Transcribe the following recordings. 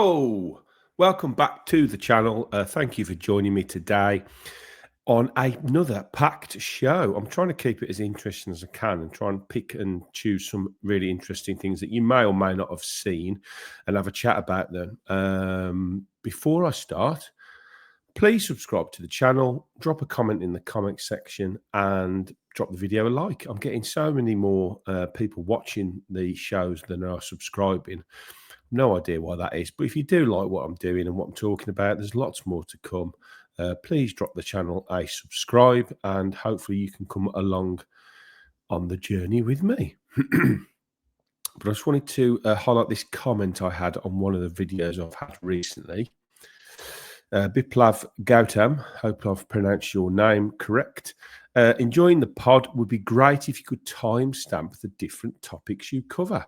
Hello, welcome back to the channel. Thank you for joining me today on another packed show. I'm trying to keep it as interesting as I can and try and pick and choose some really interesting things that you may or may not have seen and have a chat about them. Before I start, please subscribe to the channel, drop a comment in the comment section and drop the video a like. I'm getting so many more people watching the shows than are subscribing. No idea why that is, but if you do like what I'm doing and what I'm talking about, there's lots more to come. Please drop the channel a subscribe and hopefully you can come along on the journey with me. But I just wanted to highlight this comment I had on one of the videos I've had recently. Biplav Gautam, hope I've pronounced your name correct. Enjoying the pod, would be great if you could timestamp the different topics you cover.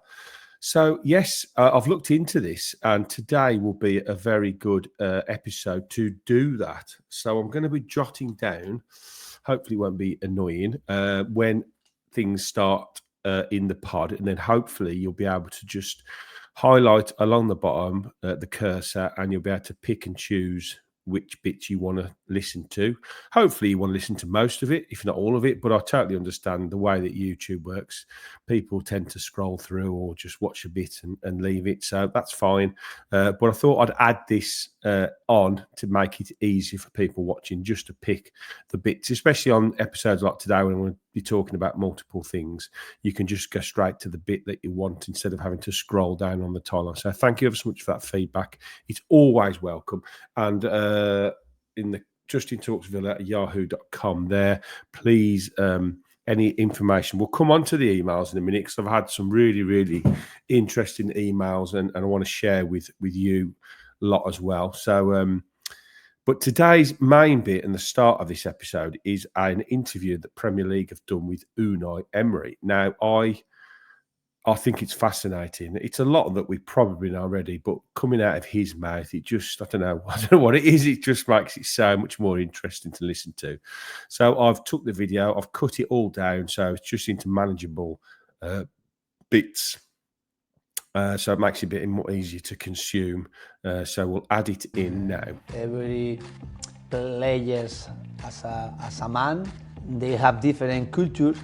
So, yes, I've looked into this, and today will be a very good episode to do that. So I'm going to be jotting down, hopefully it won't be annoying, when things start in the pod, and then hopefully you'll be able to just highlight along the bottom the cursor, and you'll be able to pick and choose which bits you want to listen to. Hopefully you want to listen to most of it, if not all of it, but I totally understand the way that YouTube works. People tend to scroll through or just watch a bit and leave it, so that's fine. But I thought I'd add this on to make it easier for people watching just to pick the bits, especially on episodes like today when I'm going to be talking about multiple things. You can just go straight to the bit that you want instead of having to scroll down on the timeline. So thank you ever so much for that feedback. It's always welcome. And in the justintalksville@yahoo.com there, please, any information, we'll come on to the emails in a minute because I've had some really, really interesting emails and I want to share with you a lot as well. So, but today's main bit and the start of this episode is an interview that Premier League have done with Unai Emery. Now, I think it's fascinating. It's a lot that we probably know already, but coming out of his mouth, it just, I don't know what it is. It just makes it so much more interesting to listen to. So I've took the video, I've cut it all down, so it's just into manageable bits. So it makes it a bit more easier to consume. So we'll add it in now. Every players as a man, they have different culture.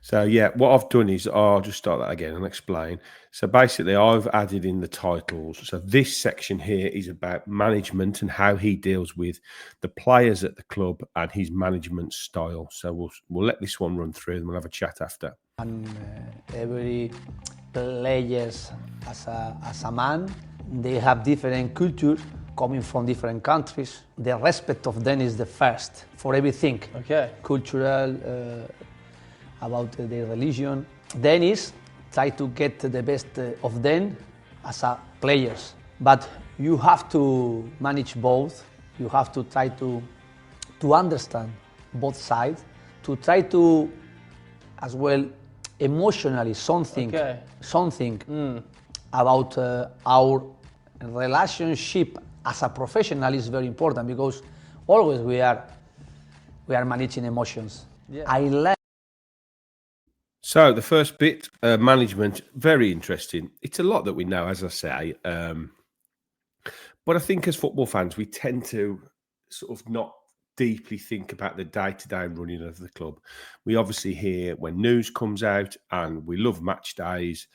So yeah, what I've done is I'll just start that again and explain. So basically I've added in the titles. So this section here is about management and how he deals with the players at the club and his management style. So we'll let this one run through and we'll have a chat after. And every players as a man, they have different culture coming from different countries. The respect of them is the first for everything. Okay. Cultural, about their religion. Then is try to get the best of them as a players. But you have to manage both. You have to try to understand both sides, to try to as well emotionally something about our relationship as a professional is very important because always we are managing emotions. Yeah. I like. So the first bit, management, very interesting. It's a lot that we know, as I say, but I think as football fans, we tend to sort of not deeply think about the day-to-day running of the club. We obviously hear when news comes out, and we love match days,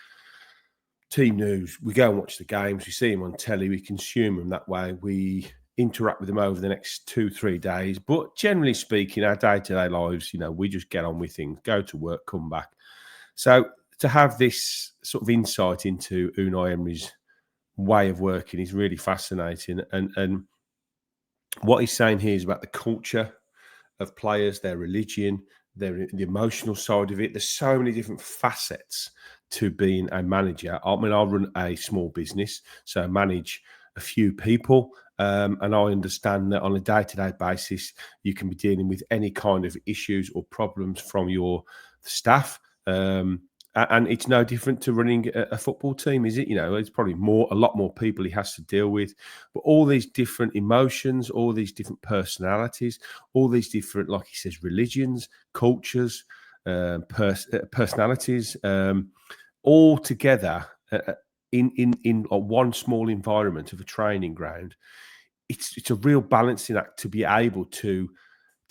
team news. We go and watch the games. We see them on telly. We consume them that way. We interact with them over the next 2-3 days. But generally speaking, our day-to-day lives, we just get on with things, go to work, come back. So to have this sort of insight into Unai Emery's way of working is really fascinating. And what he's saying here is about the culture of players, their religion, the emotional side of it. There's so many different facets to being a manager. I mean, I run a small business, so I manage a few people. And I understand that on a day-to-day basis, you can be dealing with any kind of issues or problems from your staff. And it's no different to running a football team, is it? It's probably a lot more people he has to deal with. But all these different emotions, all these different personalities, all these different, like he says, religions, cultures, personalities, all together in one small environment of a training ground, it's a real balancing act to be able to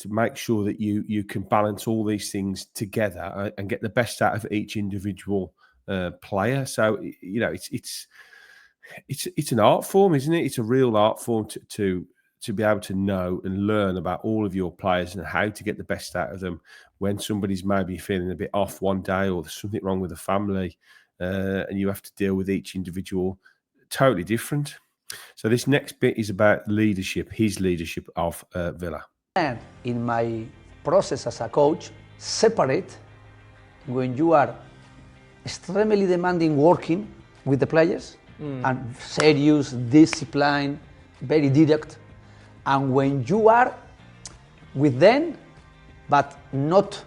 make sure that you can balance all these things together and get the best out of each individual player. So it's an art form, isn't it? It's a real art form to be able to know and learn about all of your players and how to get the best out of them when somebody's maybe feeling a bit off one day or there's something wrong with the family, and you have to deal with each individual totally different. So this next bit is about leadership, his leadership of Villa. And in my process as a coach, separate when you are extremely demanding working with the players and serious, disciplined, very direct, and when you are with them, but not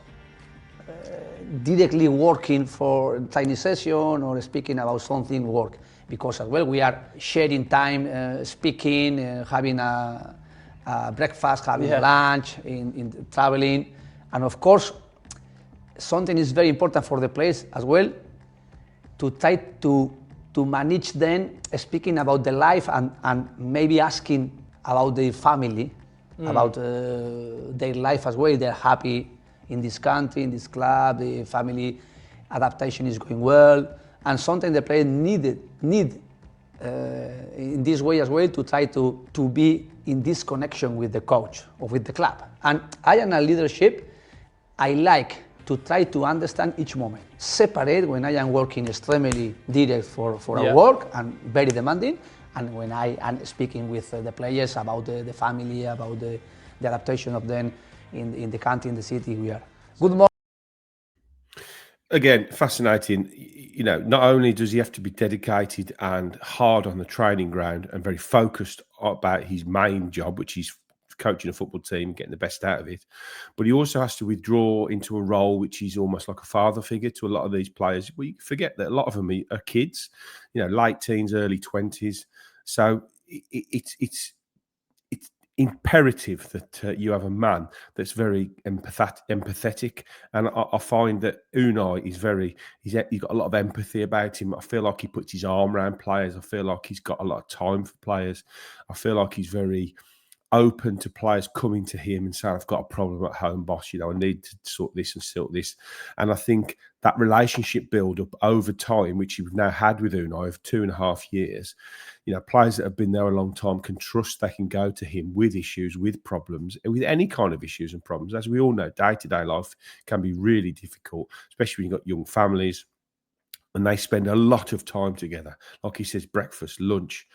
directly working for tiny session or speaking about something work, because as well we are sharing time, speaking, having a breakfast, having a lunch, in traveling, and of course something is very important for the players as well, to try to manage them speaking about the life and maybe asking about their family, about their life as well. They're happy in this country, in this club, the family adaptation is going well, and sometimes the players need in this way as well to try to be in this connection with the coach or with the club. And I am a leadership, I like to try to understand each moment. Separate when I am working extremely direct for a work and very demanding, and when I am speaking with the players about the family, about the adaptation of them in the country, in the city we are. Good morning. Again, fascinating. Not only does he have to be dedicated and hard on the training ground and very focused about his main job, which is coaching a football team, getting the best out of it, but he also has to withdraw into a role which is almost like a father figure to a lot of these players. We forget that a lot of them are kids, late teens, early 20s. So it's imperative that you have a man that's very empathetic, and I find that Unai is he's got a lot of empathy about him. I feel like he puts his arm around players. I feel like he's got a lot of time for players. I feel like he's very open to players coming to him and saying, I've got a problem at home, boss, I need to sort this and sort this. And I think that relationship build up over time, which you've now had with Unai of 2.5 years, players that have been there a long time can trust they can go to him with issues, with problems, with any kind of issues and problems. As we all know, day-to-day life can be really difficult, especially when you've got young families and they spend a lot of time together. Like he says, breakfast, lunch,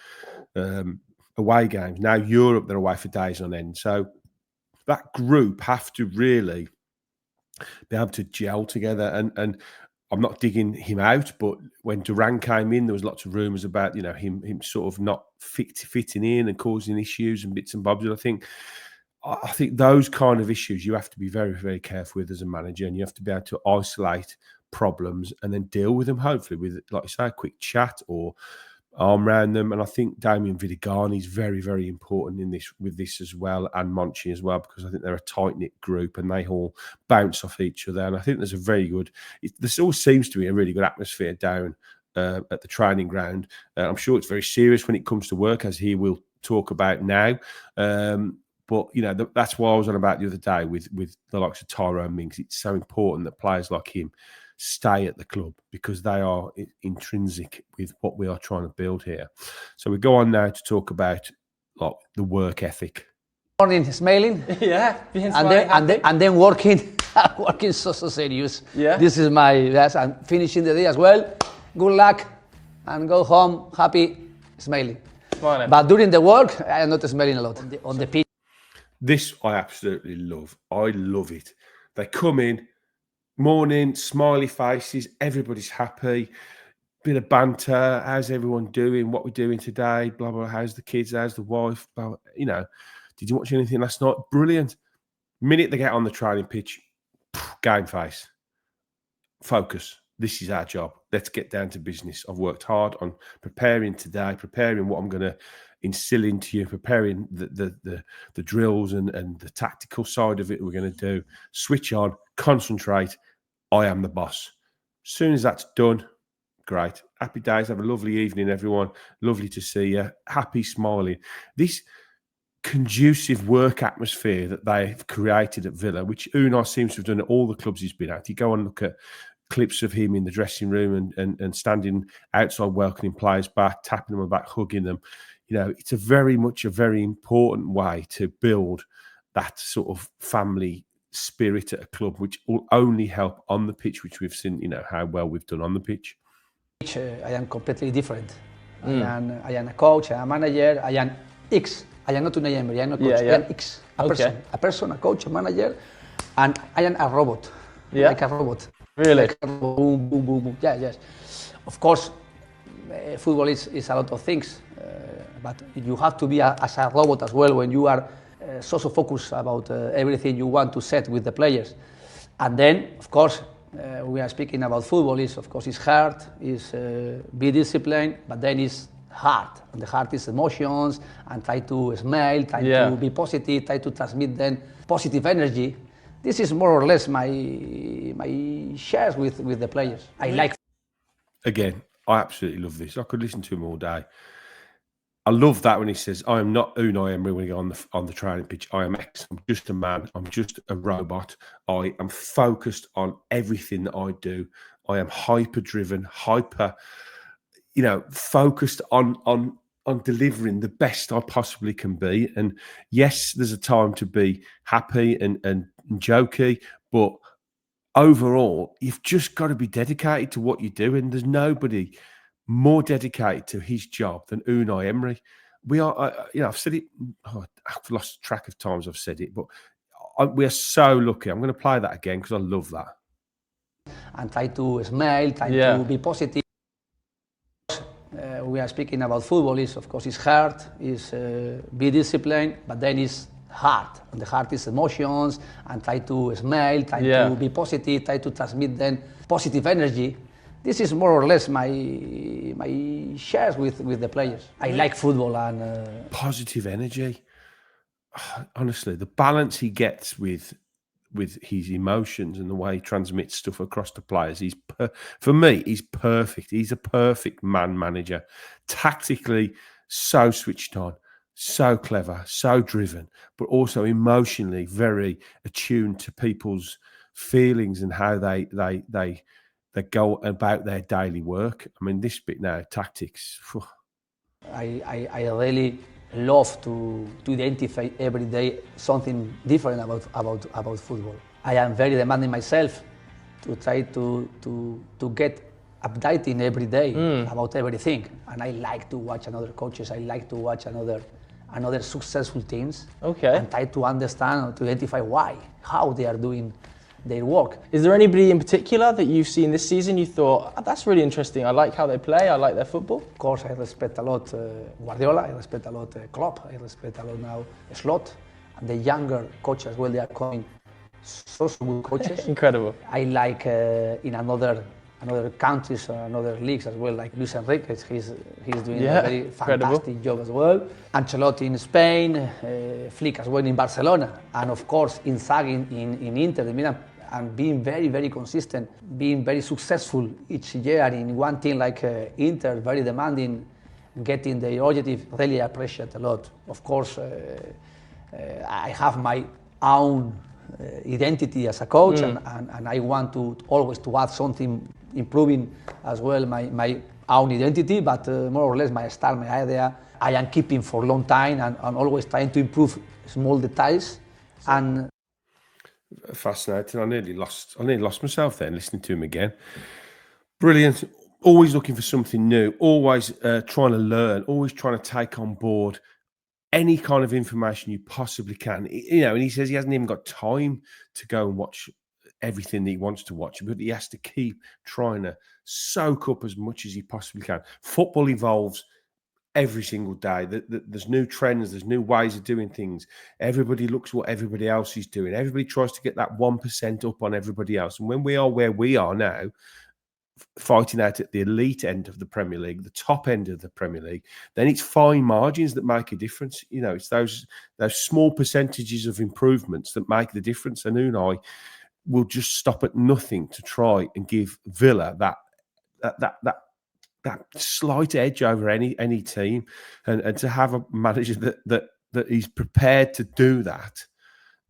away games. Now Europe, they're away for days on end. So that group have to really be able to gel together. And I'm not digging him out, but when Duran came in, there was lots of rumours about him sort of not fitting in and causing issues and bits and bobs. And I think those kind of issues you have to be very, very careful with as a manager, and you have to be able to isolate problems and then deal with them, hopefully with, like I say, a quick chat or arm around them. And I think Damien Vidigani is very, very important with this as well, and Monchi as well, because I think they're a tight-knit group and they all bounce off each other. And I think there's a very good, there all seems to be a really good atmosphere down at the training ground. I'm sure it's very serious when it comes to work, as he will talk about now. But that's why I was on about the other day with the likes of Tyrone Mings. It's so important that players like him stay at the club, because they are intrinsic with what we are trying to build here. So we go on now to talk about the work ethic. Morning, smiling. Yeah, and then working so serious. Yeah. This is I'm finishing the day as well. Good luck, and go home happy, smiling. Smiling. But during the work, I am not smiling a lot on the pitch. This I absolutely love. I love it. They come in, morning, smiley faces, everybody's happy, bit of banter, how's everyone doing, what we're doing today, blah, blah, how's the kids, how's the wife, blah, did you watch anything last night? Brilliant. Minute they get on the training pitch, game face, focus. This is our job. Let's get down to business. I've worked hard on preparing today, preparing what I'm going to instill into you, preparing the drills and the tactical side of it we're going to do. Switch on, concentrate. I am the boss. As soon as that's done, great. Happy days. Have a lovely evening, everyone. Lovely to see you. Happy, smiling. This conducive work atmosphere that they've created at Villa, which Unai seems to have done at all the clubs he's been at. You go and look at clips of him in the dressing room and standing outside welcoming players back, tapping them back, hugging them. You know, it's a very important way to build that sort of family spirit at a club, which will only help on the pitch, which we've seen, you know, how well we've done on the pitch. I am completely different. I am a coach, I am a manager, I am X. I am not Unai Emery, I am not coach, I am X. A person, a coach, a manager, and I am a robot. Like a robot. Really? Like a robot. Boom, boom, boom, boom. Yes. Of course, football is a lot of things, but you have to be as a robot as well when you are so focused about everything you want to set with the players. And then, of course, we are speaking about football. Of course, it's hard, it's be disciplined, but then it's hard. And the heart is emotions, and try to smile, try to be positive, try to transmit then positive energy. This is more or less my shares with the players. I like. Again, I absolutely love this. I could listen to him all day. I love that when he says, I am not Unai Emery when he goes on the training pitch. I am X. I'm just a man. I'm just a robot. I am focused on everything that I do. I am hyper-driven, focused on delivering the best I possibly can be. And yes, there's a time to be happy and jokey, but overall, you've just got to be dedicated to what you do. And there's nobody more dedicated to his job than Unai Emery. We are, I've said it, I've lost track of times I've said it, but we are so lucky. I'm going to play that again because I love that. And try to smile, try to be positive. We are speaking about football. Of course, it's hard, it's be disciplined, but then it's hard. And the heart is emotions, and try to smile, try to be positive, try to transmit then positive energy. This is more or less my shares with the players. I like football and positive energy. Honestly, the balance he gets with his emotions and the way he transmits stuff across the players, for me, he's perfect. He's a perfect manager. Tactically, so switched on, so clever, so driven, but also emotionally very attuned to people's feelings and how they go about their daily work. I mean, this bit now, tactics. I really love to identify every day something different about football. I am very demanding myself to try to get updating every day about everything. And I like to watch another coaches. I like to watch another successful teams. And try to understand or to identify how they are doing their work. Is there anybody in particular that you've seen this season you thought, that's really interesting, I like how they play, I like their football? Of course, I respect a lot Guardiola, I respect a lot Klopp, I respect a lot now Slot, and the younger coaches as well, they are coming so good coaches. Incredible. I like in another countries or another leagues as well, like Luis Enrique, he's doing a very fantastic job as well. Ancelotti in Spain, Flick as well in Barcelona, and of course Inzaghi in Inter de Milan, and being very consistent, being very successful each year in one team like Inter, very demanding, getting the objective, really appreciate a lot. Of course, I have my own identity as a coach, and I want to always to add something, improving as well my own identity, but more or less my style, my idea, I am keeping for a long time and always trying to improve small details. And fascinating. I nearly lost myself then listening to him again. Brilliant. Always looking for something new, always trying to learn, always trying to take on board any kind of information you possibly can. And he says he hasn't even got time to go and watch everything that he wants to watch, but he has to keep trying to soak up as much as he possibly can. Football evolves every single day. There's new trends, there's new ways of doing things. Everybody looks what everybody else is doing. Everybody tries to get that 1% up on everybody else. And when we are where we are now, fighting out at the elite end of the Premier League, the top end of the Premier League, then it's fine margins that make a difference. It's those small percentages of improvements that make the difference. And Unai will just stop at nothing to try and give Villa that slight edge over any team, and to have a manager that is prepared to do that,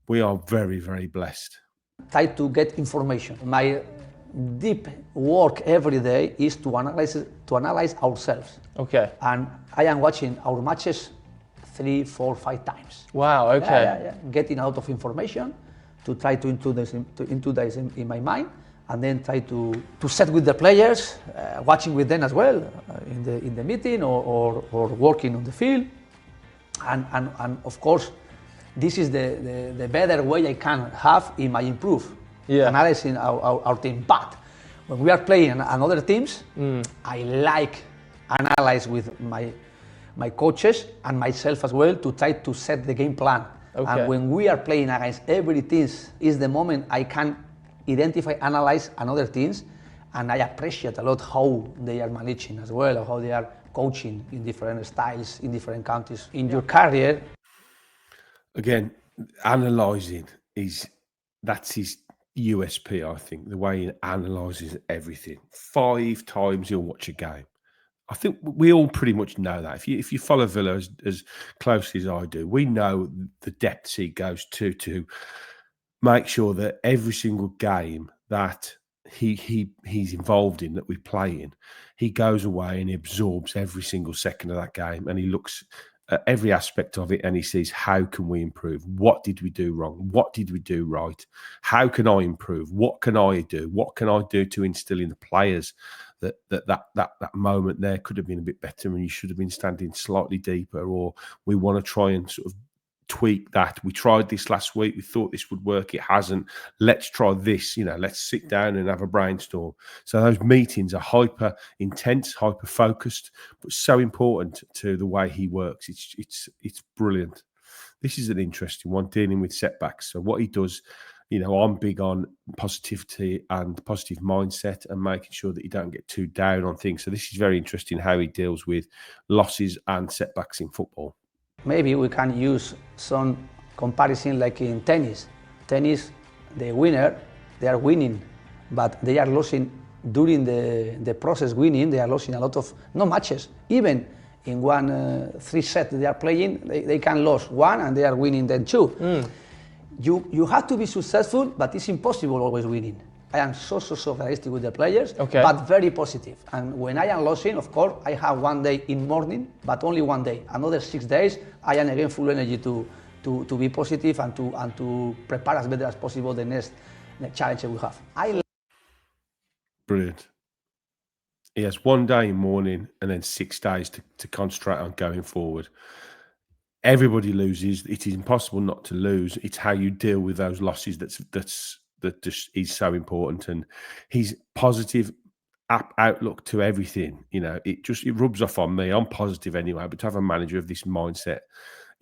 we are very, very blessed. Try to get information. My deep work every day is to analyze ourselves. Okay. And I am watching our matches 3, 4, 5 times. Wow. Okay. Getting out of information to try to introduce in my mind, and then try to set with the players, watching with them as well in the meeting or working on the field, and of course, this is the better way I can have in my improve, analyzing our team. But when we are playing another teams, I like analyze with my coaches and myself as well to try to set the game plan. Okay. And when we are playing against every team, is the moment I can identify, analyze another teams, and I appreciate a lot how they are managing as well, or how they are coaching in different styles, in different countries. In your career, again, analysing that's his USP, I think, the way he analyses everything. 5 times he'll watch a game. I think we all pretty much know that. If you follow Villa as closely as I do, we know the depths he goes to make sure that every single game that he's involved in, that we play in, he goes away and he absorbs every single second of that game, and he looks at every aspect of it and he sees, how can we improve? What did we do wrong? What did we do right? How can I improve? What can I do? What can I do to instill in the players that moment there could have been a bit better, and you should have been standing slightly deeper, or we want to try and sort of tweak that. We tried this last week. We thought this would work. It hasn't. Let's try this. Let's sit down and have a brainstorm. So those meetings are hyper intense, hyper focused, but so important to the way he works. It's brilliant. This is an interesting one, dealing with setbacks. So what he does, I'm big on positivity and positive mindset and making sure that you don't get too down on things. So this is very interesting how he deals with losses and setbacks in football. Maybe we can use some comparison like in tennis. Tennis, the winner, they are winning, but they are losing during the process winning. They are losing a lot of matches. Even in 3 set they are playing, they can lose 1 and they are winning then 2. You have to be successful, but it's impossible always winning. I am so realistic with the players, but very positive. And when I am losing, of course, I have 1 day in morning, but only 1 day. Another 6 days, I am again full energy to be positive and to prepare as better as possible the next challenge we have. Brilliant. He has 1 day in morning and then 6 days to concentrate on going forward. Everybody loses. It is impossible not to lose. It's how you deal with those losses that just is so important. And his positive outlook to everything, it rubs off on me. I'm positive anyway, but to have a manager of this mindset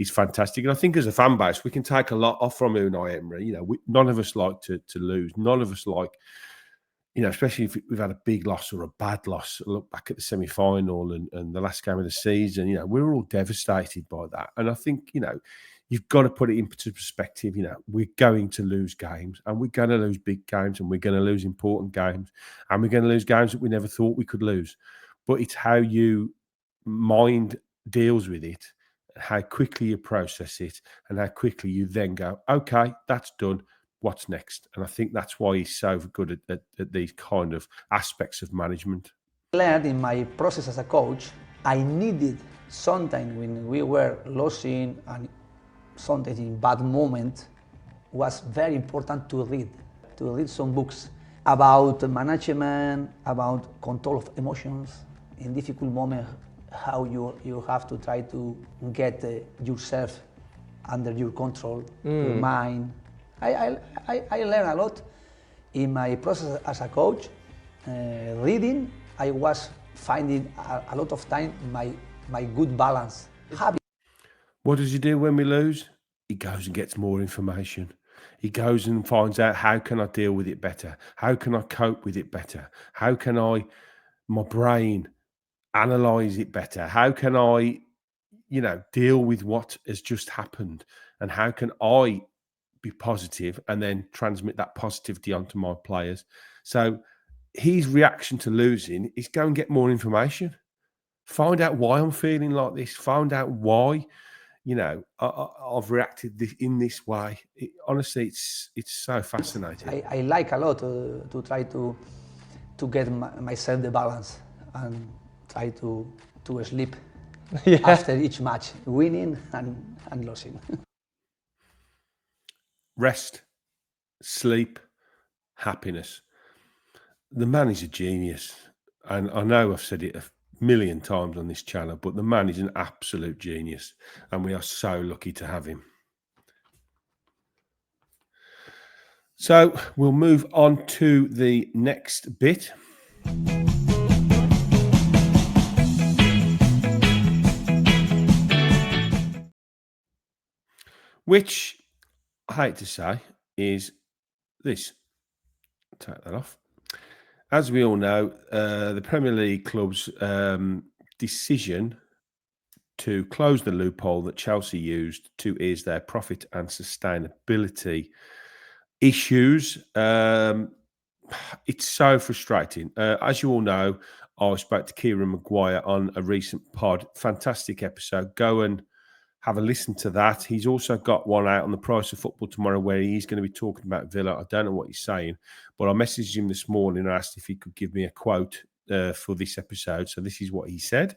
is fantastic. And I think as a fan base, we can take a lot off from Unai Emery. None of us like to lose. None of us like, especially if we've had a big loss or a bad loss. Look back at the semi-final and the last game of the season, we're all devastated by that. And I think, you've got to put it into perspective. We're going to lose games, and we're going to lose big games, and we're going to lose important games, and we're going to lose games that we never thought we could lose. But it's how you mind deals with it, how quickly you process it, and how quickly you then go, okay, that's done. What's next? And I think that's why he's so good at these kind of aspects of management. I learned in my process as a coach, I needed sometimes when we were losing and sometimes in bad moment, was very important to read some books about management, about control of emotions in difficult moments, how you have to try to get yourself under your control, your mind. I learned a lot in my process as a coach. Reading, I was finding a lot of time my good balance. What does he do when we lose? He goes and gets more information. He goes and finds out, how can I deal with it better? How can I cope with it better? How can my brain analyze it better? How can I, deal with what has just happened? And how can I be positive and then transmit that positivity onto my players? So his reaction to losing is go and get more information. Find out why I'm feeling like this. Find out why, I've reacted in this way. Honestly, it's so fascinating. I like a lot to try to get myself the balance and try to sleep after each match, winning and losing. Rest, sleep, happiness. The man is a genius. And I know I've said it a million times on this channel, but the man is an absolute genius. And we are so lucky to have him. So we'll move on to the next bit. Which, I hate to say, is this. Take that off. As we all know, the Premier League club's decision to close the loophole that Chelsea used to ease their profit and sustainability issues. It's so frustrating. As you all know, I spoke to Kieran Maguire on a recent pod. Fantastic episode. Go and have a listen to that. He's also got one out on the Price of Football tomorrow where he's going to be talking about Villa. I don't know what he's saying, but I messaged him this morning and asked if he could give me a quote for this episode. So this is what he said.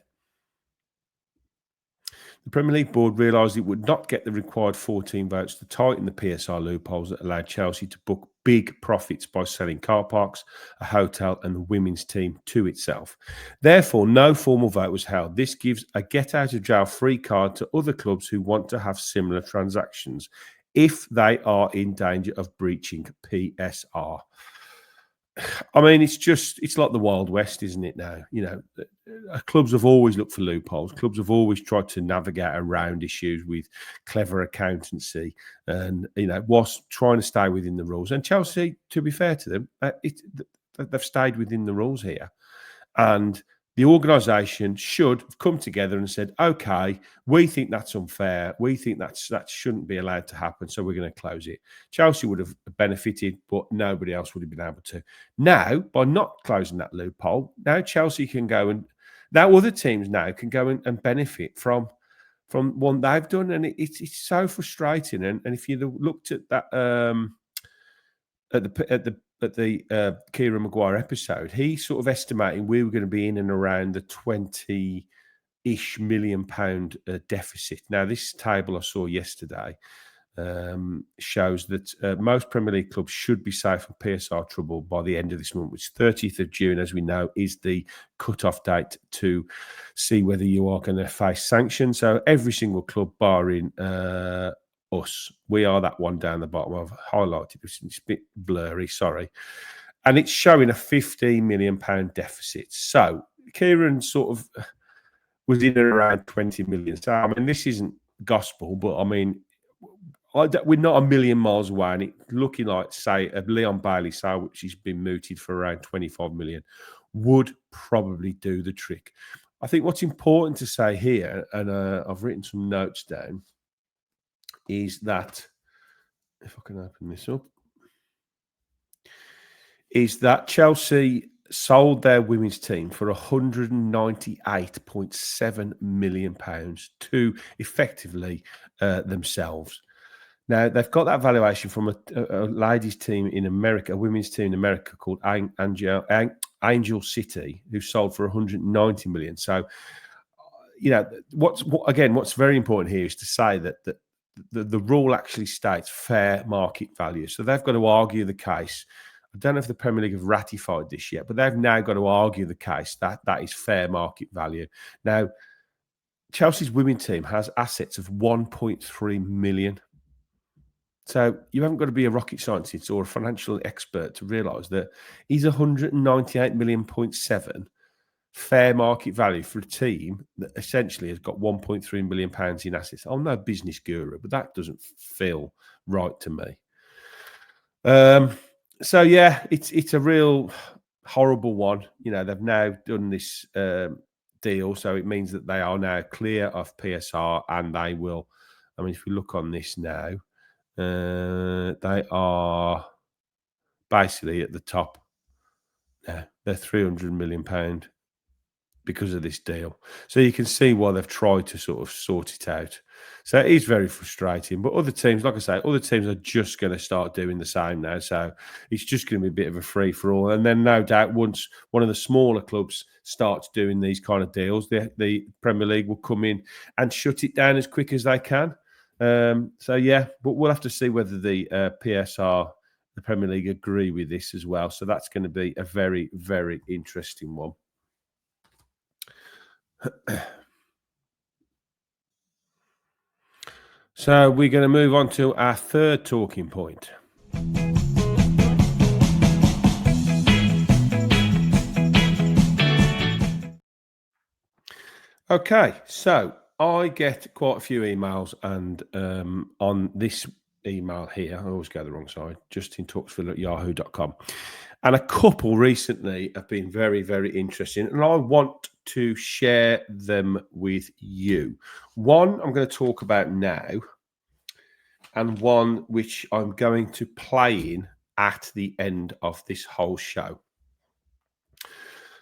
The Premier League board realised it would not get the required 14 votes to tighten the PSR loopholes that allowed Chelsea to book big profits by selling car parks, a hotel and the women's team to itself. Therefore, no formal vote was held. This gives a get-out-of-jail-free card to other clubs who want to have similar transactions if they are in danger of breaching PSR. I mean, it's like the Wild West, isn't it now? Clubs have always looked for loopholes. Clubs have always tried to navigate around issues with clever accountancy and, whilst trying to stay within the rules. And Chelsea, to be fair to them, they've stayed within the rules here. And the organisation should have come together and said, okay, we think that's unfair. We think that shouldn't be allowed to happen, so we're going to close it. Chelsea would have benefited, but nobody else would have been able to. Now, by not closing that loophole, now Chelsea can go and now other teams now can go and benefit from one they've done. And it's so frustrating. And if you looked at that at the Kieran Maguire episode, he sort of estimating we were going to be in and around the 20-ish million pound deficit. Now, this table I saw yesterday shows that most Premier League clubs should be safe from PSR trouble by the end of this month, which 30th of June, as we know, is the cut-off date to see whether you are going to face sanctions. So every single club, barring us, we are that one down the bottom. I've highlighted this. It's a bit blurry, sorry. And it's showing a £15 million deficit. So Kieran sort of was in and around 20 million. So, I mean, this isn't gospel, but I mean, we're not a million miles away. And it's looking like, say, a Leon Bailey sale, which has been mooted for around 25 million, would probably do the trick. I think what's important to say here, and I've written some notes down, is that, if I can open this up, is that Chelsea sold their women's team for £198.7 million to effectively themselves. Now, they've got that valuation from a ladies' team in America, a women's team in America called Angel City, who sold for 190 million. So, what's very important here is to say that the rule actually states fair market value. So they've got to argue the case. I don't know if the Premier League have ratified this yet, but they've now got to argue the case that is fair market value. Now, Chelsea's women's team has assets of 1.3 million. So you haven't got to be a rocket scientist or a financial expert to realise that he's 198.7 million fair market value for a team that essentially has got 1.3 million pounds in assets. I'm no business guru, but that doesn't feel right to me. So yeah, it's a real horrible one. They've now done this deal, so it means that they are now clear of PSR, and they will. I mean, if we look on this now, they are basically at the top No, they're £300 million because of this deal. So you can see why they've tried to sort of sort it out. So it is very frustrating. But other teams, like I say, other teams are just going to start doing the same now. So it's just going to be a bit of a free-for-all. And then no doubt once one of the smaller clubs starts doing these kind of deals, the Premier League will come in and shut it down as quick as they can. So, yeah, but we'll have to see whether the PSR, the Premier League, agree with this as well. So that's going to be a very, very interesting one. So we're going to move on to our third talking point. Okay, so I get quite a few emails, and on this email here, I always go the wrong side, justintalksville@yahoo.com. And a couple recently have been very, very interesting, and I want to share them with you. One I'm going to talk about now, and one which I'm going to play in at the end of this whole show.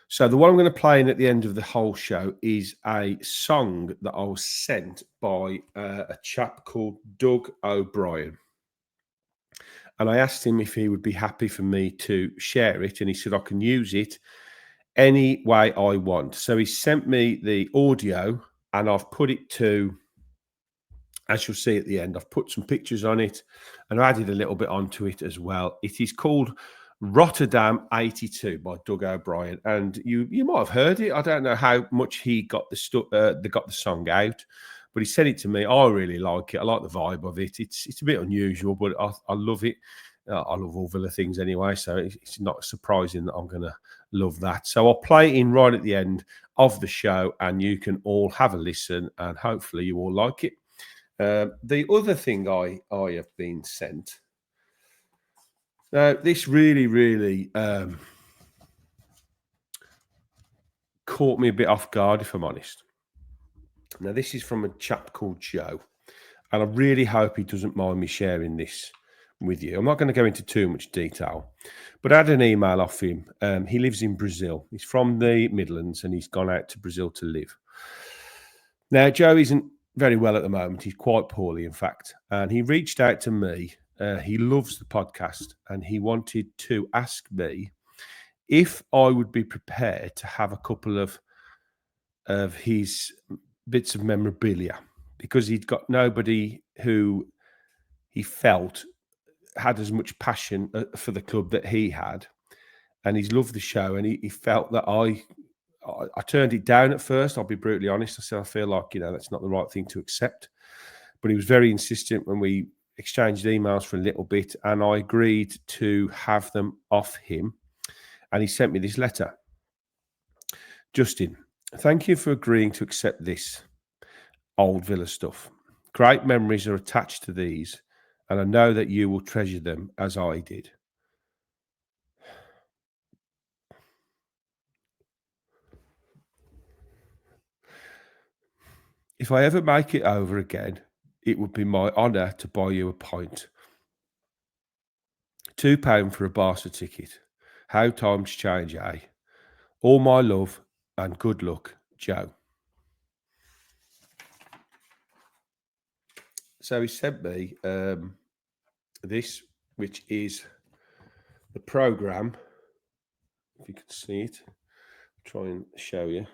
So the one I'm going to play in at the end of the whole show is a song that I was sent by a chap called Doug O'Brien. And I asked him if he would be happy for me to share it. And he said, I can use it any way I want. So he sent me the audio, and I've put it to, as you'll see at the end, I've put some pictures on it and I added a little bit onto it as well. It is called Rotterdam 82 by Doug O'Brien. And you might have heard it. I don't know how much he got the song out, but he sent it to me. I really like it. I like the vibe of it. It's a bit unusual, but I love it. I love all Villa things anyway, so it's not surprising that I'm going to love that. So I'll play it in right at the end of the show, and you can all have a listen, and hopefully you all like it. The other thing I have been sent. Now, this really, really caught me a bit off guard, if I'm honest. Now, this is from a chap called Joe, and I really hope he doesn't mind me sharing this with you. I'm not going to go into too much detail, but I had an email off him. He lives in Brazil. He's from the Midlands, and he's gone out to Brazil to live. Now, Joe isn't very well at the moment. He's quite poorly, in fact, and he reached out to me. He loves the podcast, and he wanted to ask me if I would be prepared to have a couple of his bits of memorabilia, because he'd got nobody who he felt had as much passion for the club that he had, and he's loved the show, and he felt that I turned it down at first. I'll be brutally honest. I said, I feel like, that's not the right thing to accept. But he was very insistent when we exchanged emails for a little bit, and I agreed to have them off him. And he sent me this letter. Justin, thank you for agreeing to accept this old Villa stuff. Great memories are attached to these, and I know that you will treasure them as I did. If I ever make it over again, it would be my honour to buy you a pint. £2 for a Barca ticket. How times change, eh? All my love and good luck, Joe. So he sent me this, which is the programme. If you can see it, I'll try and show you.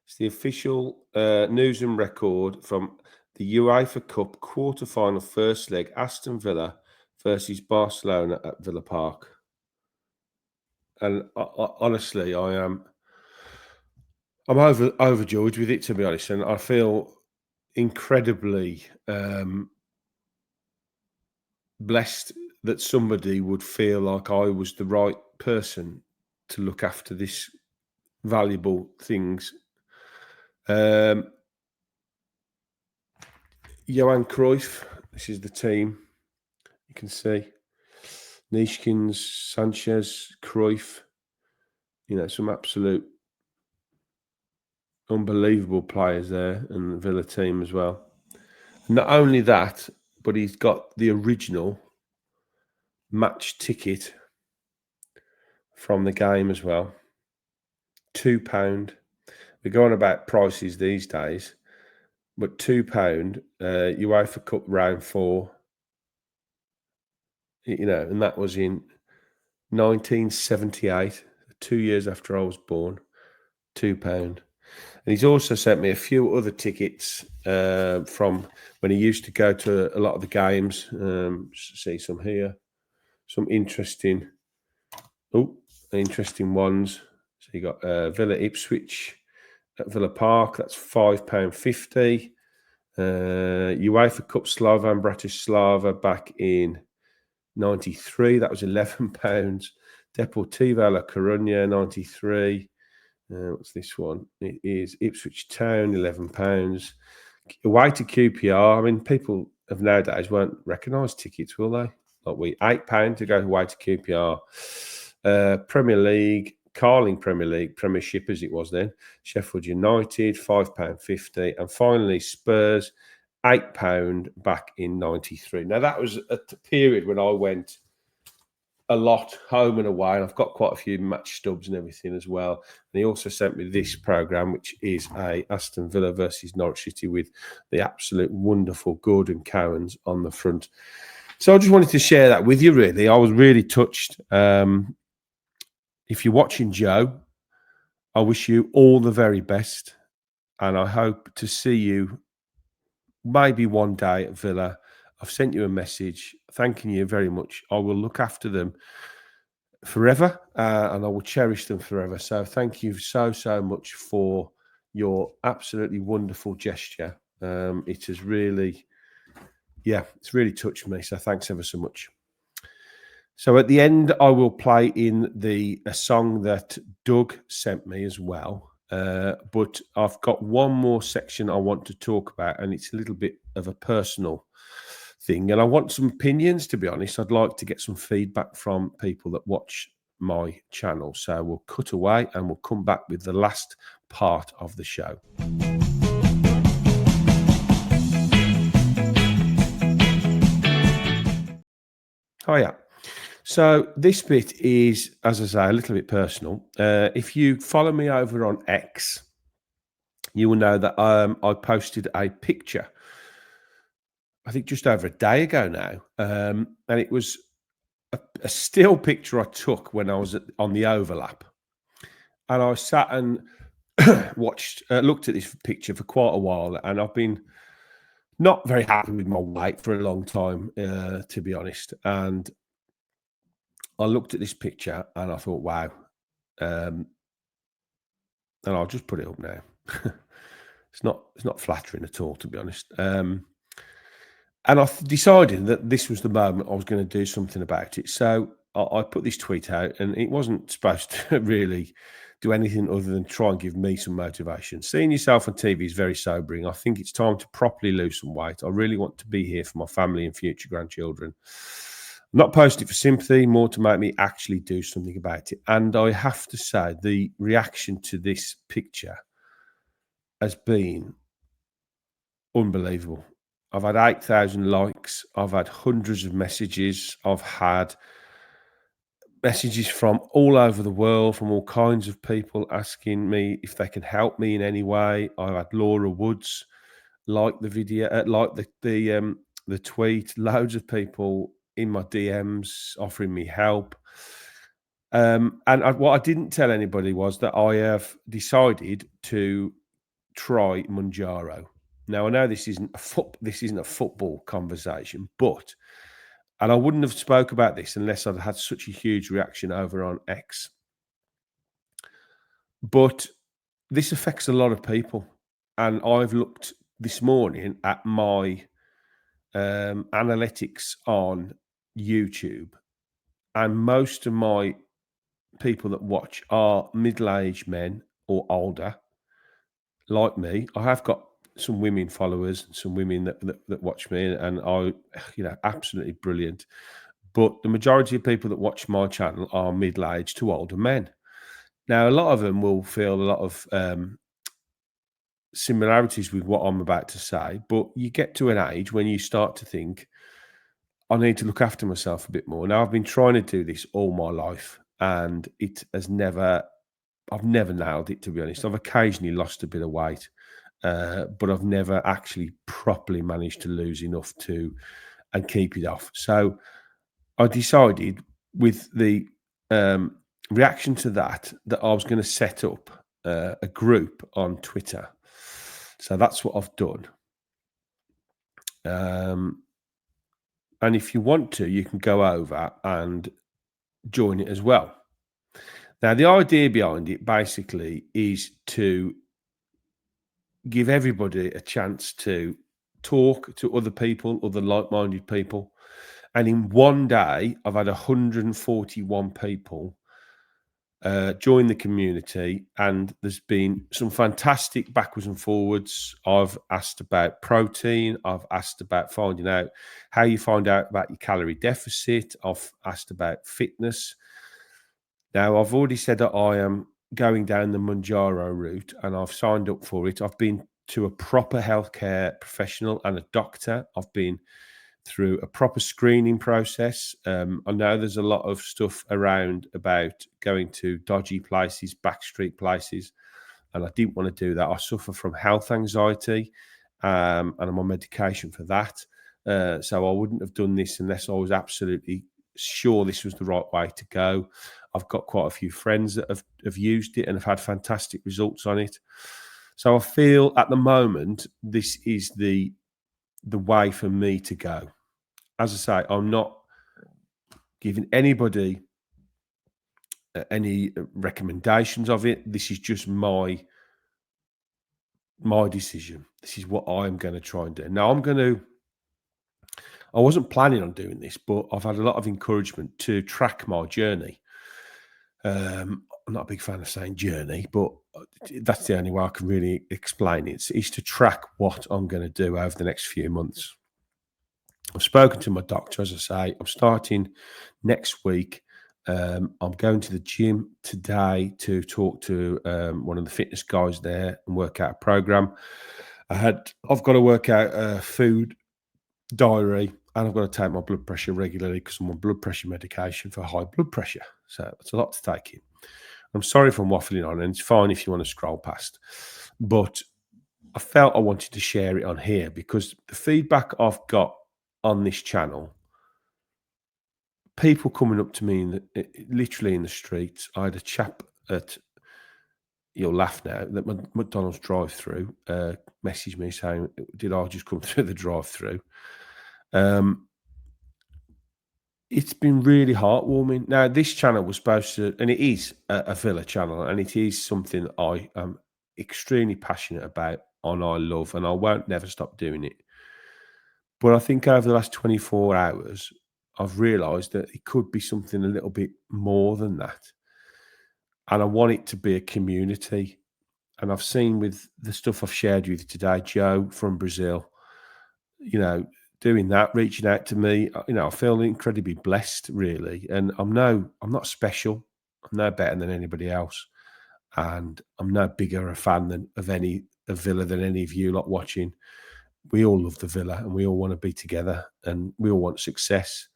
It's the official news and record from the UEFA Cup quarter-final first leg, Aston Villa versus Barcelona at Villa Park. And honestly, I'm overjoyed with it, to be honest, and I feel incredibly blessed that somebody would feel like I was the right person to look after this valuable things. Johan Cruyff, this is the team. You can see Nishkins, Sanchez, Cruyff. Some absolute unbelievable players there, and the Villa team as well. Not only that, but he's got the original match ticket from the game as well. £2. We're going about prices these days, but £2, UEFA Cup round 4, and that was in 1978, 2 years after I was born. £2. And he's also sent me a few other tickets from when he used to go to a lot of the games. See some here, some interesting ones. So you got Villa Ipswich at Villa Park. That's £5.50. UEFA Cup Slovan Bratislava back in 93. That was £11. Deportivo La Coruña 93. What's this one? It is Ipswich Town, £11. Away to QPR. I mean, people of nowadays won't recognise tickets, will they? Like we, £8 to go away to QPR. Premier League, Carling Premier League, Premiership as it was then. Sheffield United, £5.50. And finally, Spurs, £8 back in 93. Now, that was a period when I went a lot home and away, and I've got quite a few match stubs and everything as well. And he also sent me this programme, which is a Aston Villa versus Norwich City with the absolute wonderful Gordon Cowans on the front. So I just wanted to share that with you, really. I was really touched. If you're watching Joe, I wish you all the very best, and I hope to see you maybe one day at Villa. I've sent you a message thanking you very much. I will look after them forever, and I will cherish them forever. So thank you so much for your absolutely wonderful gesture. It has really, it's really touched me. So thanks ever so much. So at the end, I will play in a song that Doug sent me as well. But I've got one more section I want to talk about, and it's a little bit of a personal thing. And I want some opinions, to be honest. I'd like to get some feedback from people that watch my channel. So we'll cut away and we'll come back with the last part of the show. Hiya. So this bit is, as I say, a little bit personal. If you follow me over on X, you will know that I posted a picture, I think just over a day ago now, and it was a still picture I took when I was on the overlap. And I sat and looked at this picture for quite a while, and I've been not very happy with my weight for a long time, to be honest. And I looked at this picture and I thought, wow. And I'll just put it up now. It's not flattering at all, to be honest. And I decided that this was the moment I was going to do something about it. So I put this tweet out, and it wasn't supposed to really do anything other than try and give me some motivation. Seeing yourself on TV is very sobering. I think it's time to properly lose some weight. I really want to be here for my family and future grandchildren. I'm not posting for sympathy, more to make me actually do something about it. And I have to say, the reaction to this picture has been unbelievable. I've had 8,000 likes. I've had hundreds of messages. I've had messages from all over the world, from all kinds of people asking me if they can help me in any way. I've had Laura Woods like the video, like the tweet. Loads of people in my DMs offering me help. What I didn't tell anybody was that I have decided to try Manjaro. Now I know this isn't a football conversation, and I wouldn't have spoke about this unless I'd had such a huge reaction over on X. But this affects a lot of people, and I've looked this morning at my analytics on YouTube, and most of my people that watch are middle-aged men or older, like me. I have got some women followers, some women that watch me, and I, absolutely brilliant. But the majority of people that watch my channel are middle-aged to older men. Now, a lot of them will feel a lot of similarities with what I'm about to say, but you get to an age when you start to think, I need to look after myself a bit more. Now, I've been trying to do this all my life, and I've never nailed it, to be honest. I've occasionally lost a bit of weight, but I've never actually properly managed to lose enough and keep it off. So I decided, with the reaction to that I was going to set up a group on Twitter. So that's what I've done. And if you want to, you can go over and join it as well. Now, the idea behind it basically is to give everybody a chance to talk to other people, other like-minded people. And in one day, I've had 141 people join the community, and there's been some fantastic backwards and forwards. I've asked about protein. I've asked about finding out how you find out about your calorie deficit. I've asked about fitness. Now, I've already said that I am going down the Manjaro route, and I've signed up for it. I've been to a proper healthcare professional and a doctor. I've been through a proper screening process. I know there's a lot of stuff around about going to dodgy places, backstreet places, and I didn't want to do that. I suffer from health anxiety, and I'm on medication for that. So I wouldn't have done this unless I was absolutely sure this was the right way to go. I've got quite a few friends that have used it and have had fantastic results on it. So I feel at the moment this is the way for me to go. As I say, I'm not giving anybody any recommendations of it. This is just my decision. This is what I'm going to try and do. Now, I wasn't planning on doing this, but I've had a lot of encouragement to track my journey. I'm not a big fan of saying journey, but that's the only way I can really explain it. Is to track what I'm going to do over the next few months. I've spoken to my doctor, as I say. I'm starting next week. I'm going to the gym today to talk to one of the fitness guys there and work out a program. I've got to work out a food diary, and I've got to take my blood pressure regularly because I'm on blood pressure medication for high blood pressure. So it's a lot to take in. I'm sorry if I'm waffling on, and it's fine if you want to scroll past. But I felt I wanted to share it on here because the feedback I've got on this channel, people coming up to me literally in the streets. I had a chap at, you'll laugh now, that McDonald's drive-through messaged me saying, did I just come through the drive-through? It's been really heartwarming. Now, this channel was supposed to, and it is a Villa channel, and it is something that I am extremely passionate about and I love, and I won't never stop doing it. But I think over the last 24 hours, I've realised that it could be something a little bit more than that. And I want it to be a community. And I've seen with the stuff I've shared with you today, Joe from Brazil, doing that, reaching out to me, I feel incredibly blessed, really. And I'm not special. I'm no better than anybody else. And I'm no bigger a fan of Villa than any of you lot watching. We all love the Villa and we all want to be together and we all want success.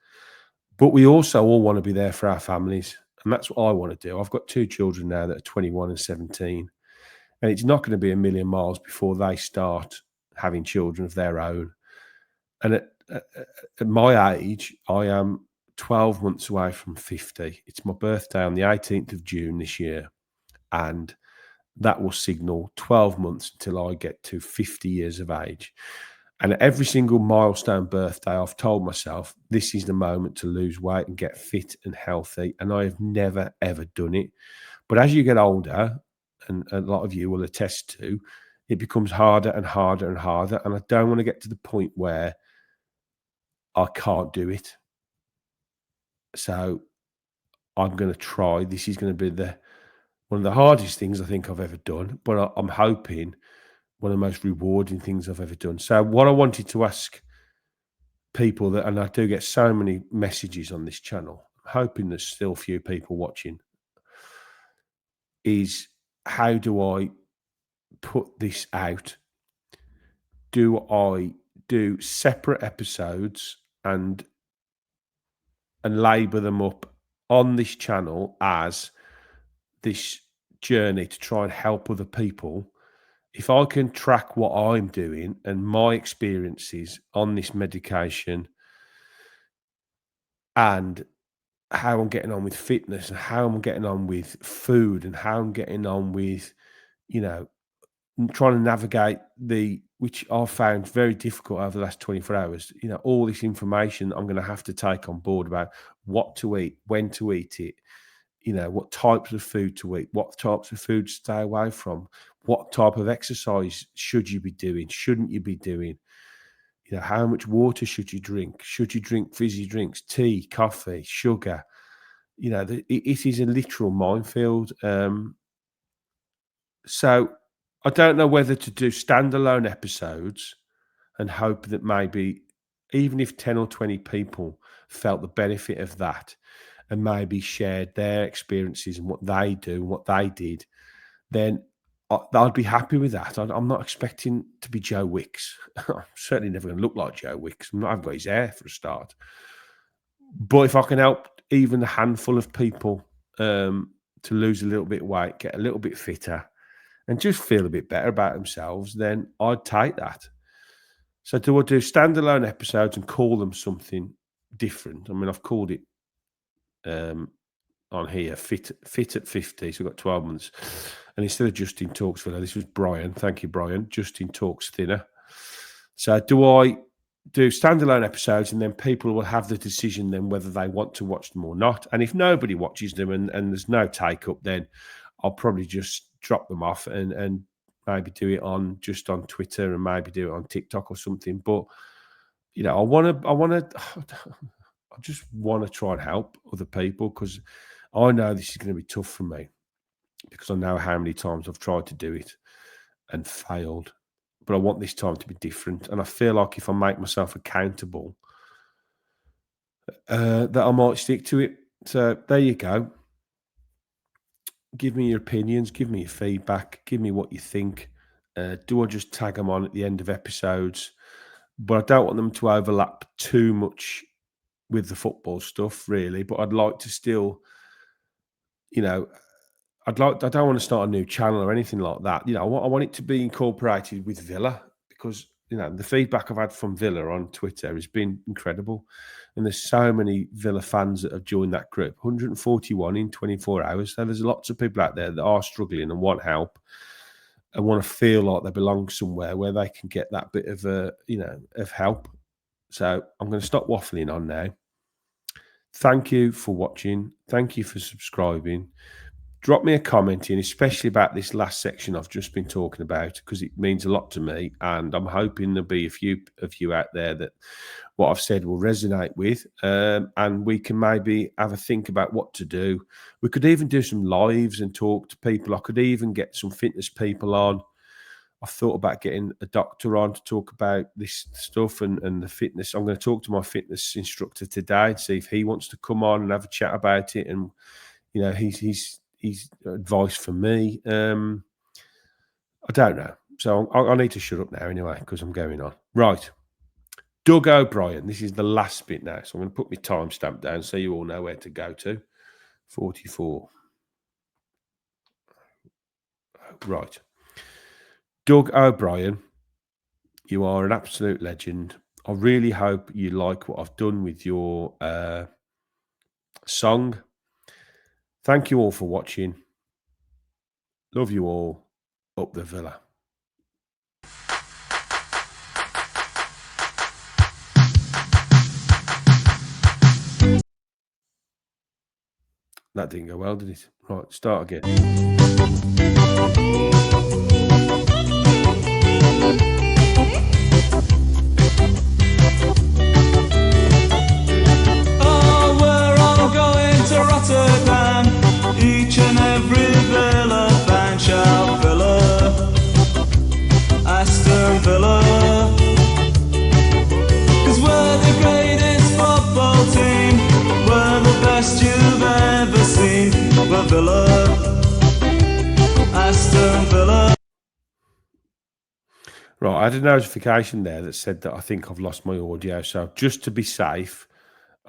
But we also all want to be there for our families. And that's what I want to do. I've got 2 children now that are 21 and 17. And it's not going to be a million miles before they start having children of their own. And at my age, I am 12 months away from 50. It's my birthday on the 18th of June this year. And that will signal 12 months until I get to 50 years of age. And at every single milestone birthday, I've told myself, this is the moment to lose weight and get fit and healthy. And I have never, ever done it. But as you get older, and a lot of you will attest to, it becomes harder and harder and harder. And I don't want to get to the point where I can't do it. So I'm going to try. This is going to be one of the hardest things I think I've ever done, but I'm hoping one of the most rewarding things I've ever done. So what I wanted to ask people and I do get so many messages on this channel, I'm hoping there's still a few people watching, is how do I put this out? Do I do separate episodes and label them up on this channel as this journey to try and help other people, if I can track what I'm doing and my experiences on this medication and how I'm getting on with fitness and how I'm getting on with food and how I'm getting on with, you know, trying to navigate which I've found very difficult over the last 24 hours, you know, all this information I'm going to have to take on board about what to eat, when to eat it, you know, what types of food to eat, what types of food to stay away from, what type of exercise should you be doing, shouldn't you be doing, you know, how much water should you drink fizzy drinks, tea, coffee, sugar, you know, it is a literal minefield. So I don't know whether to do standalone episodes and hope that maybe even if 10 or 20 people felt the benefit of that and maybe shared their experiences and what they do and what they did, then I'd be happy with that. I'm not expecting to be Joe Wicks. I'm certainly never going to look like Joe Wicks. I've got his hair for a start. But if I can help even a handful of people to lose a little bit of weight, get a little bit fitter, and just feel a bit better about themselves, then I'd take that. So do I do standalone episodes and call them something different? I mean, I've called it on here Fit at 50, so we've got 12 months. And instead of Justin Talks Thinner, this was Brian. Thank you, Brian. Justin Talks Thinner. So do I do standalone episodes and then people will have the decision then whether they want to watch them or not? And if nobody watches them and there's no take up, then I'll probably just drop them off and maybe do it on Twitter and maybe do it on TikTok or something. But you know, I just want to try and help other people because I know this is going to be tough for me because I know how many times I've tried to do it and failed. But I want this time to be different, and I feel like if I make myself accountable, that I might stick to it. So there you go. Give me your opinions, give me your feedback, give me what you think. Do I just tag them on at the end of episodes? But I don't want them to overlap too much with the football stuff, really. But I'd like to still, you know, I don't want to start a new channel or anything like that. You know, I want it to be incorporated with Villa because, you know, the feedback I've had from Villa on Twitter has been incredible. And there's so many Villa fans that have joined that group, 141 in 24 hours. So there's lots of people out there that are struggling and want help and want to feel like they belong somewhere where they can get that bit of of help. So I'm going to stop waffling on now. Thank you for watching. Thank you for subscribing. Drop me a comment in, especially about this last section I've just been talking about, because it means a lot to me. And I'm hoping there'll be a few of you out there that what I've said will resonate with. And we can maybe have a think about what to do. We could even do some lives and talk to people. I could even get some fitness people on. I've thought about getting a doctor on to talk about this stuff and the fitness. I'm going to talk to my fitness instructor today and see if he wants to come on and have a chat about it. And, you know, he's advice for me. I don't know. So I need to shut up now anyway because I'm going on. Right. Doug O'Brien. This is the last bit now. So I'm going to put my timestamp down so you all know where to go to. 44. Right. Doug O'Brien, you are an absolute legend. I really hope you like what I've done with your song. Thank you all for watching. Love you all. Up the Villa. That didn't go well, did it? Right, start again. Oh, we're all going to Rotterdam. Each and every Villa fan shall Villa, Aston Villa. 'Cause we're the greatest football team. We're the best you've ever seen. We're Villa, Aston Villa. Right, I had a notification there that said that I think I've lost my audio. So just to be safe,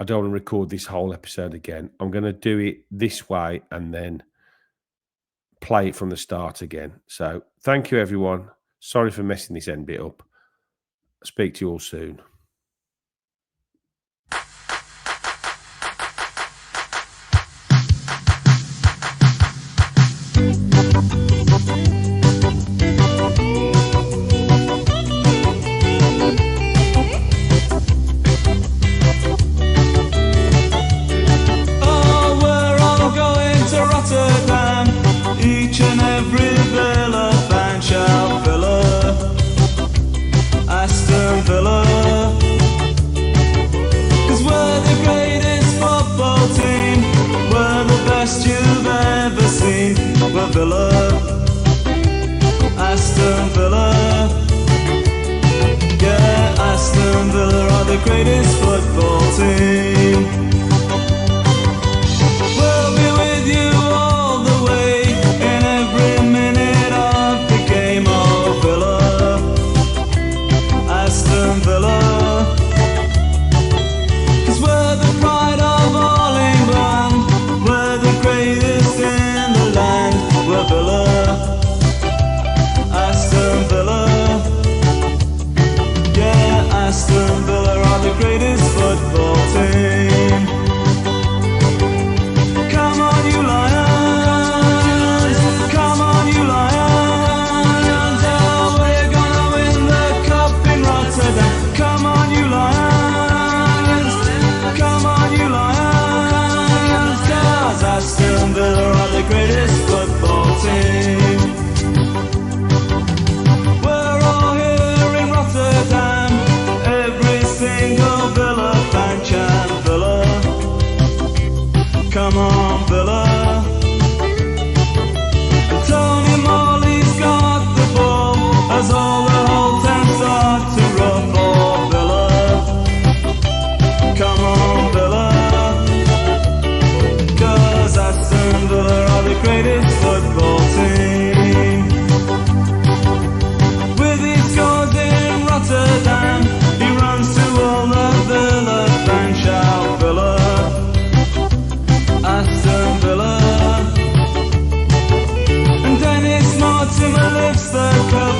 I don't want to record this whole episode again. I'm going to do it this way and then play it from the start again. So thank you, everyone. Sorry for messing this end bit up. Speak to you all soon. Oh, we're all going to Rotterdam. Each and every Villa fan shall fill her. Aston Villa. 'Cause we're the greatest football team. We're the best you've ever seen. We're Villa. Aston Villa. Yeah, Aston Villa are the greatest football team. We'll be with you all the way in every minute of the game. Oh, Villa, Aston Villa. 'Cause we're the pride of all England. We're the greatest in the land. We're Villa, Aston Villa. Yeah, Aston Villa are the greatest football team. Come on, you Lions! Come on, you Lions! Oh, we're gonna win the cup in Rotterdam. Come on, you Lions! Come on, you Lions! 'Cause Aston Villa are the greatest football team. We're all here in Rotterdam. Every single Villa fan chant Villa. Come on, Villa. And Tony Morley's got the ball as all the whole town start to run for Villa. Come on, Villa. 'Cause Aston Villa are the greatest football team. With his goals in Rotterdam, he runs to all the Villa fans shout Villa. Aston Villa. And Dennis Mortimer lifts the cup.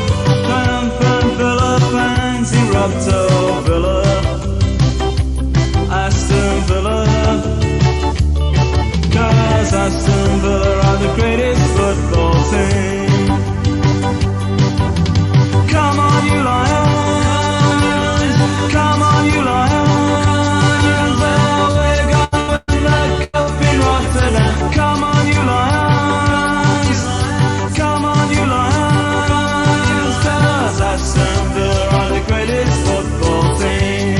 Triumphant Villa fans erupt, oh Villa. Aston Villa. 'Cause Aston Villa are the greatest football team. Come on, you Lions! Come on, you Lions! Oh, we're gonna win the cup in Rotterdam. Come on, you Lions! Come on, you Lions! 'Cause Aston Villa are the greatest football team.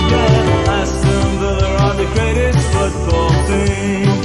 Yeah, Aston Villa are the greatest football team.